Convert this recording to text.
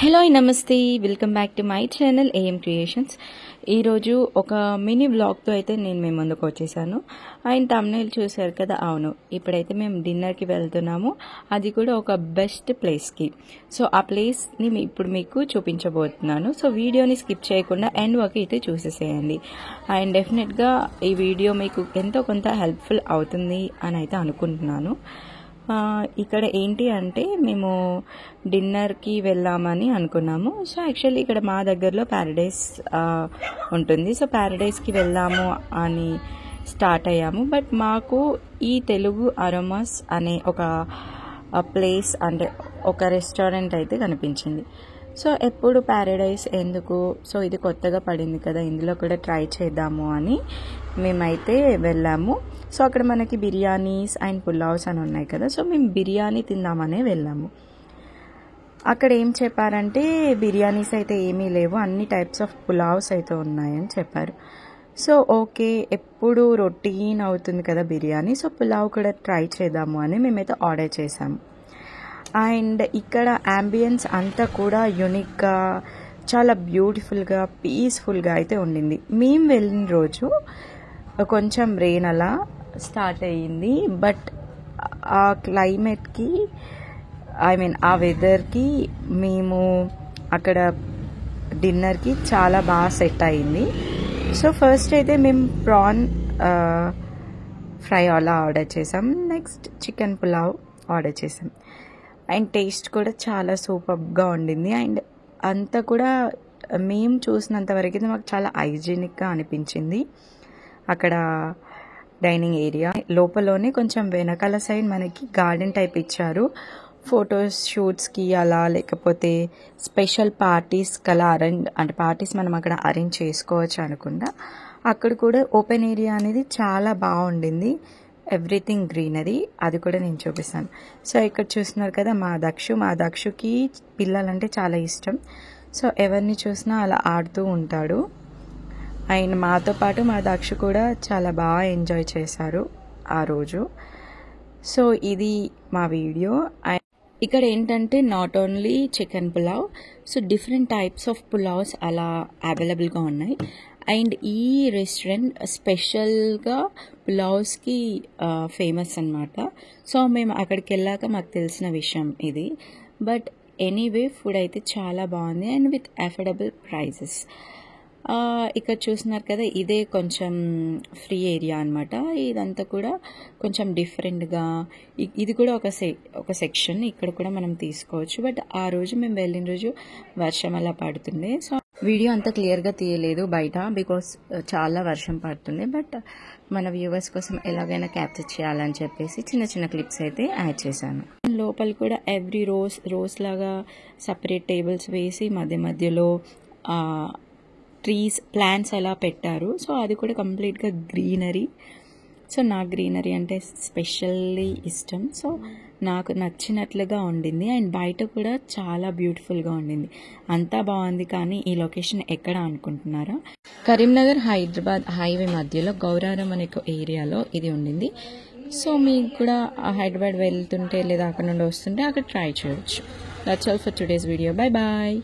Hello నమస్తే, welcome back to my channel AM creations. ఈరోజు ఒక మినీ వ్లాగ్తో అయితే నేను మీ ముందుకు వచ్చేసాను. ఆయన తమ్నైల్ చూశారు కదా. అవును, ఇప్పుడైతే మేము డిన్నర్కి వెళ్తున్నాము, అది కూడా ఒక బెస్ట్ ప్లేస్కి. సో ఆ ప్లేస్ని ఇప్పుడు మీకు చూపించబోతున్నాను. సో వీడియోని స్కిప్ చేయకుండా ఎండ్ వరకు అయితే చూసేసేయండి. అండ్ డెఫినెట్గా ఈ వీడియో మీకు ఎంతో కొంత హెల్ప్ఫుల్ అవుతుంది అని అయితే అనుకుంటున్నాను. ఇక్కడ ఏంటి అంటే మేము డిన్నర్కి వెళ్ళామని అనుకున్నాము. సో యాక్చువల్లీ ఇక్కడ మా దగ్గరలో ప్యారడైస్ ఉంటుంది. సో ప్యారడైస్కి వెళ్దాము అని స్టార్ట్ అయ్యాము. బట్ మాకు ఈ తెలుగు అరోమాస్ అనే ఒక ప్లేస్ అంటే ఒక రెస్టారెంట్ అయితే కనిపించింది. సో ఎప్పుడు ప్యారడైస్ ఎందుకు, సో ఇది కొత్తగా పడింది కదా, ఇందులో కూడా ట్రై చేద్దాము అని మేమైతే వెళ్ళాము. సో అక్కడ మనకి బిర్యానీస్ అండ్ పులావ్స్ అని ఉన్నాయి కదా. సో మేము బిర్యానీ తిందామనే వెళ్ళాము. అక్కడ ఏం చెప్పారంటే బిర్యానీస్ అయితే ఏమీ లేవు, అన్ని టైప్స్ ఆఫ్ పులావ్స్ అయితే ఉన్నాయని చెప్పారు. సో ఓకే, ఎప్పుడు రొటీన్ అవుతుంది కదా బిర్యానీ, సో పులావ్ కూడా ట్రై చేద్దాము అని మేమైతే ఆర్డర్ చేసాము. అండ్ ఇక్కడ అంబియన్స్ అంతా కూడా యూనిక్గా, చాలా బ్యూటిఫుల్గా, పీస్ఫుల్గా అయితే ఉండింది. మేము వెళ్ళిన రోజు కొంచెం రెయిన్ అలా స్టార్ట్ అయ్యింది. బట్ ఆ క్లైమేట్కి ఆ వెదర్కి మేము అక్కడ డిన్నర్కి చాలా బాగా సెట్ అయింది. సో ఫస్ట్ అయితే మేము ప్రాన్ ఫ్రై అలా ఆర్డర్ చేసాం. నెక్స్ట్ చికెన్ పులావ్ ఆర్డర్ చేసాం. అండ్ టేస్ట్ కూడా చాలా సూపర్గా ఉండింది. అండ్ అంతా కూడా మేము చూసినంత వరకు మాకు చాలా హైజీనిక్గా అనిపించింది. అక్కడ డైనింగ్ ఏరియా లోపలనే కొంచెం వెనకాల సైడ్ మనకి గార్డెన్ టైప్ ఇచ్చారు. ఫొటోస్ షూట్స్కి అలా, లేకపోతే స్పెషల్ పార్టీస్కి అలా అంటే పార్టీస్ మనం అక్కడ అరేంజ్ చేసుకోవచ్చు అనుకుంటా. అక్కడ కూడా ఓపెన్ ఏరియా అనేది చాలా బాగుండింది. ఎవ్రీథింగ్ గ్రీనరీ, అది కూడా నేను చూపిస్తాను. సో ఇక్కడ చూస్తున్నారు కదా మా దక్షుకి పిల్లలంటే చాలా ఇష్టం. సో ఎవరిని చూసినా అలా ఆడుతూ ఉంటాడు. అండ్ మాతో పాటు మా దక్షు కూడా చాలా బాగా ఎంజాయ్ చేశారు ఆ రోజు. సో ఇది మా వీడియో. ఇక్కడ ఏంటంటే not only chicken pulao, so different types of pulaos అలా అవైలబుల్గా ఉన్నాయి. అండ్ ఈ రెస్టారెంట్ స్పెషల్గా పులావ్స్కి ఫేమస్ అన్నమాట. సో మేము అక్కడికి వెళ్ళాక మాకు తెలిసిన విషయం ఇది. బట్ ఎనీవే ఫుడ్ అయితే చాలా బాగుంది అండ్ విత్ అఫోర్డబుల్ ప్రైజెస్. ఇక్కడ చూస్తున్నారు కదా, ఇదే కొంచెం ఫ్రీ ఏరియా అనమాట. ఇదంతా కూడా కొంచెం డిఫరెంట్గా, ఇది కూడా ఒక సెక్షన్, ఇక్కడ కూడా మనం తీసుకోవచ్చు. బట్ ఆ రోజు మేము వెళ్ళిన రోజు వర్షం అలా పడుతుండే. సో వీడియో అంతా క్లియర్గా తీయలేదు బయట, బికాస్ చాలా వర్షం పడుతుంది. బట్ మన వ్యూవర్స్ కోసం ఎలాగైనా క్యాప్చర్ చేయాలని చెప్పేసి చిన్న చిన్న క్లిప్స్ అయితే యాడ్ చేశాను. లోపల కూడా ఎవ్రీ రోస్ లాగా సపరేట్ టేబుల్స్ వేసి మధ్యలో ప్లాంట్స్ అలా పెట్టారు. సో అది కూడా కంప్లీట్గా గ్రీనరీ. సో నాకు గ్రీనరీ అంటే స్పెషల్లీ ఇష్టం. సో నాకు నచ్చినట్లుగా ఉండింది. అండ్ బయట కూడా చాలా బ్యూటిఫుల్గా ఉండింది. అంతా బాగుంది. కానీ ఈ లొకేషన్ ఎక్కడ అనుకుంటున్నారా? కరీంనగర్ హైదరాబాద్ హైవే మధ్యలో గౌరారం అనే ఏరియాలో ఇది ఉండింది. సో మీకు కూడా హైదరాబాద్ వెళ్తుంటే లేదా అక్కడ నుండి వస్తుంటే అక్కడ ట్రై చేయొచ్చు. That's all for today's video. Bye bye.